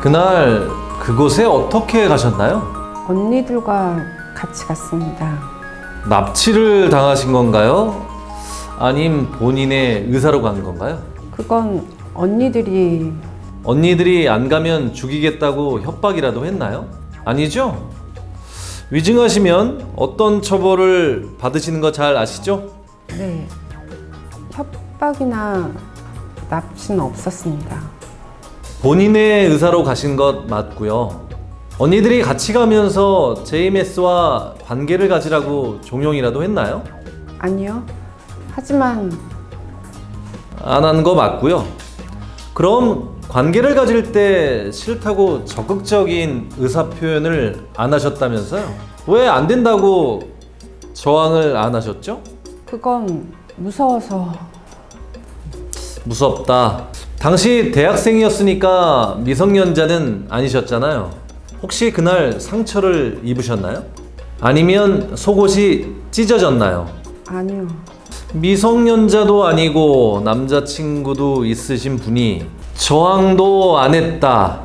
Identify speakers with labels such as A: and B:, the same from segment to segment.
A: 그날 그곳에 어떻게 가셨나요?
B: 언니들과 같이 갔습니다.
A: 납치를 당하신 건가요? 아님 본인의 의사로 간 건가요?
B: 그건 언니들이
A: 언니들이 안 가면 죽이겠다고 협박이라도 했나요? 아니죠? 위증하시면 어떤 처벌을 받으시는 거 잘 아시죠?
B: 네, 협박이나 납치는 없었습니다.
A: 본인의 의사로 가신 것 맞고요. 언니들이 같이 가면서 JMS와 관계를 가지라고 종용이라도 했나요?
B: 아니요. 하지만
A: 안 한 거 맞고요. 그럼 관계를 가질 때 싫다고 적극적인 의사 표현을 안 하셨다면서요? 왜 안 된다고 저항을 안 하셨죠?
B: 그건 무서워서.
A: 무섭다. 당시 대학생이었으니까 미성년자는 아니셨잖아요. 혹시 그날 상처를 입으셨나요? 아니면 속옷이 찢어졌나요?
B: 아니요.
A: 미성년자도 아니고 남자친구도 있으신 분이 저항도 안 했다,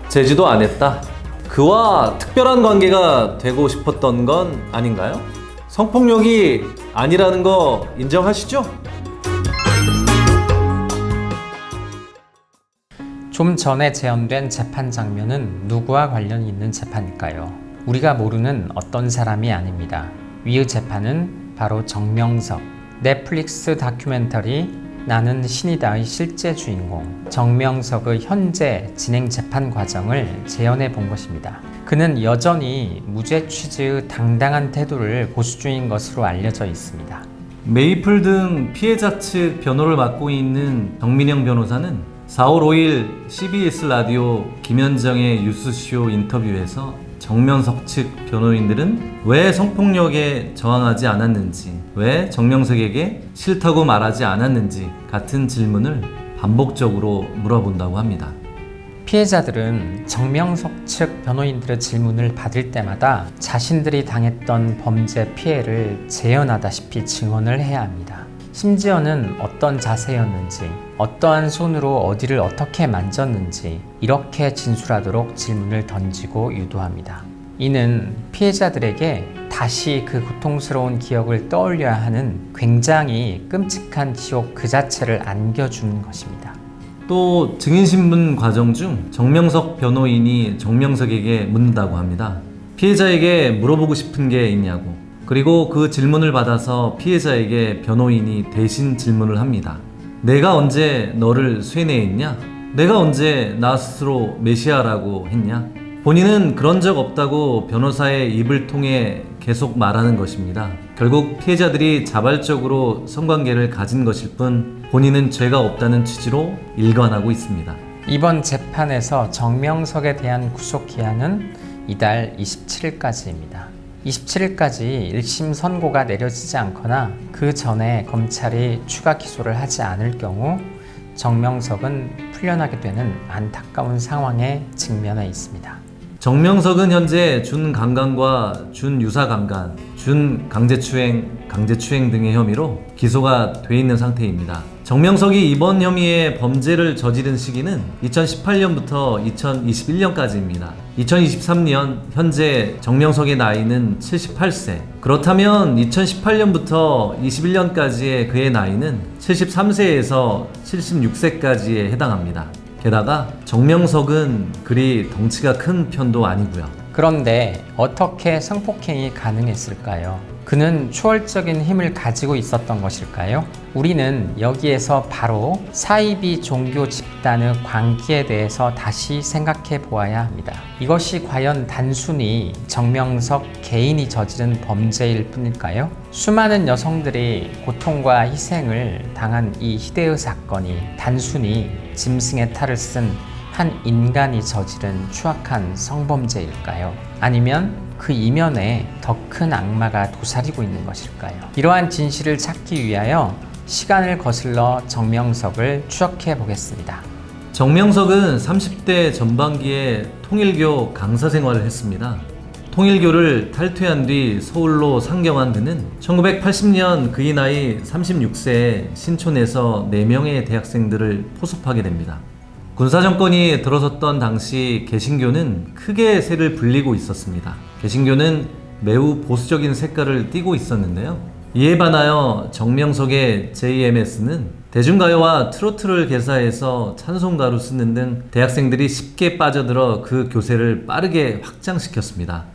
A: 제지도 안 했다. 그와 특별한 관계가 되고 싶었던 건 아닌가요? 성폭력이 아니라는 거 인정하시죠?
C: 좀 전에 재현된 재판 장면은 누구와 관련이 있는 재판일까요? 우리가 모르는 어떤 사람이 아닙니다. 위의 재판은 바로 정명석, 넷플릭스 다큐멘터리 나는 신이다의 실제 주인공 정명석의 현재 진행 재판 과정을 재현해 본 것입니다. 그는 여전히 무죄 취지의 당당한 태도를 고수 중인 것으로 알려져 있습니다.
A: 메이플 등 피해자 측 변호를 맡고 있는 정민영 변호사는 4월 5일 CBS 라디오 김현정의 뉴스쇼 인터뷰에서 정명석 측 변호인들은 왜 성폭력에 저항하지 않았는지, 왜 정명석에게 싫다고 말하지 않았는지 같은 질문을 반복적으로 물어본다고 합니다.
C: 피해자들은 정명석 측 변호인들의 질문을 받을 때마다 자신들이 당했던 범죄 피해를 재현하다시피 증언을 해야 합니다. 심지어는 어떤 자세였는지, 어떠한 손으로 어디를 어떻게 만졌는지 이렇게 진술하도록 질문을 던지고 유도합니다. 이는 피해자들에게 다시 그 고통스러운 기억을 떠올려야 하는 굉장히 끔찍한 기억 그 자체를 안겨주는 것입니다.
A: 또 증인신문 과정 중 정명석 변호인이 정명석에게 묻는다고 합니다. 피해자에게 물어보고 싶은 게 있냐고. 그리고 그 질문을 받아서 피해자에게 변호인이 대신 질문을 합니다. 내가 언제 너를 쇠뇌했냐? 내가 언제 나 스스로 메시아라고 했냐? 본인은 그런 적 없다고 변호사의 입을 통해 계속 말하는 것입니다. 결국 피해자들이 자발적으로 성관계를 가진 것일 뿐 본인은 죄가 없다는 취지로 일관하고 있습니다.
C: 이번 재판에서 정명석에 대한 구속기한은 이달 27일까지입니다. 27일까지 1심 선고가 내려지지 않거나 그 전에 검찰이 추가 기소를 하지 않을 경우 정명석은 풀려나게 되는 안타까운 상황에 직면해 있습니다.
A: 정명석은 현재 준강간과 준유사강간, 준강제추행, 강제추행 등의 혐의로 기소가 돼 있는 상태입니다. 정명석이 이번 혐의의 범죄를 저지른 시기는 2018년부터 2021년까지입니다. 2023년 현재 정명석의 나이는 78세. 그렇다면 2018년부터 21년까지의 그의 나이는 73세에서 76세까지에 해당합니다. 게다가 정명석은 그리 덩치가 큰 편도 아니고요.
C: 그런데 어떻게 성폭행이 가능했을까요? 그는 초월적인 힘을 가지고 있었던 것일까요? 우리는 여기에서 바로 사이비 종교 집단의 광기에 대해서 다시 생각해 보아야 합니다. 이것이 과연 단순히 정명석 개인이 저지른 범죄일 뿐일까요? 수많은 여성들이 고통과 희생을 당한 이 희대의 사건이 단순히 짐승의 탈을 쓴 한 인간이 저지른 추악한 성범죄일까요? 아니면 그 이면에 더 큰 악마가 도사리고 있는 것일까요? 이러한 진실을 찾기 위하여 시간을 거슬러 정명석을 추적해 보겠습니다.
A: 정명석은 30대 전반기에 통일교 강사 생활을 했습니다. 통일교를 탈퇴한 뒤 서울로 상경한 그는 1980년 그의 나이 36세에 신촌에서 4명의 대학생들을 포섭하게 됩니다. 군사정권이 들어섰던 당시 개신교는 크게 세를 불리고 있었습니다. 개신교는 매우 보수적인 색깔을 띠고 있었는데요. 이에 반하여 정명석의 JMS는 대중가요와 트로트를 개사해서 찬송가로 쓰는 등 대학생들이 쉽게 빠져들어 그 교세를 빠르게 확장시켰습니다.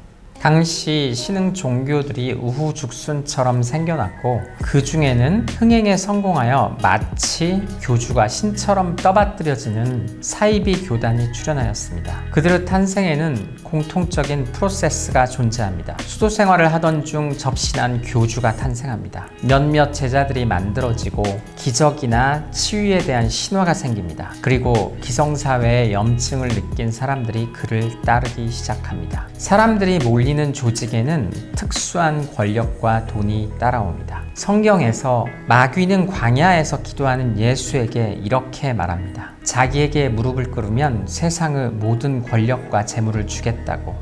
C: 당시 신흥 종교들이 우후죽순처럼 생겨났고 그 중에는 흥행에 성공하여 마치 교주가 신처럼 떠받들여지는 사이비 교단이 출현하였습니다. 그들의 탄생에는 공통적인 프로세스가 존재합니다. 수도 생활을 하던 중 접신한 교주가 탄생합니다. 몇몇 제자들이 만들어지고 기적이나 치유에 대한 신화가 생깁니다. 그리고 기성사회의 염증을 느낀 사람들이 그를 따르기 시작합니다. 사람들이 몰리는 조직에는 특수한 권력과 돈이 따라옵니다. 성경에서 마귀는 광야에서 기도하는 예수에게 이렇게 말합니다. 자기에게 무릎을 꿇으면 세상의 모든 권력과 재물을 주겠다고.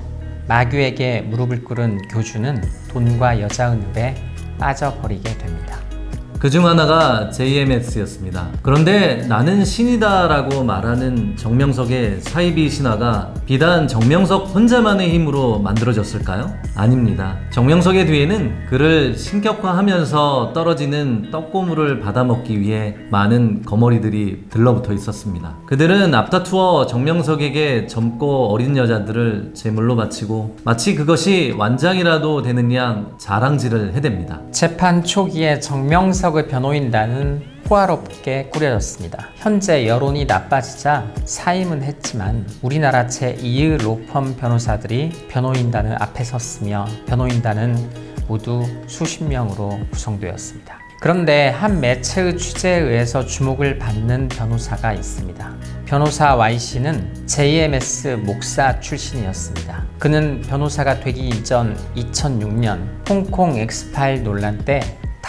C: 마귀에게 무릎을 꿇은 교주는 돈과 여자의 늪에 빠져버리게 됩니다.
A: 그중 하나가 JMS였습니다. 그런데 나는 신이다 라고 말하는 정명석의 사이비 신화가 비단 정명석 혼자만의 힘으로 만들어졌을까요? 아닙니다. 정명석의 뒤에는 그를 신격화하면서 떨어지는 떡고물을 받아먹기 위해 많은 거머리들이 들러붙어 있었습니다. 그들은 앞다투어 정명석에게 젊고 어린 여자들을 제물로 바치고 마치 그것이 완장이라도 되는 양 자랑질을 해댑니다.
C: 재판 초기에 정명석의 변호인단은 호화롭게 꾸려졌습니다. 현재 여론이 나빠지자 사임은 했지만 우리나라 제2의 로펌 변호사들이 변호인단을 앞에 섰으며 변호인단은 모두 수십 명으로 구성되었습니다. 그런데 한 매체의 취재에 의해서 주목을 받는 변호사가 있습니다. 변호사 Y씨는 JMS 목사 출신이었습니다. 그는 변호사가 되기 이전 2006년 홍콩 엑스파일 논란 때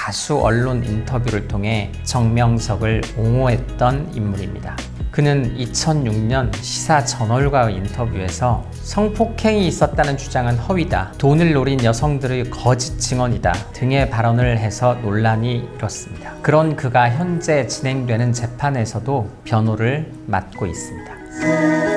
C: 다수 언론 인터뷰를 통해 정명석을 옹호했던 인물입니다. 그는 2006년 시사저널과의 인터뷰에서 성폭행이 있었다는 주장은 허위다, 돈을 노린 여성들의 거짓 증언이다 등의 발언을 해서 논란이 일었습니다. 그런 그가 현재 진행되는 재판에서도 변호를 맡고 있습니다.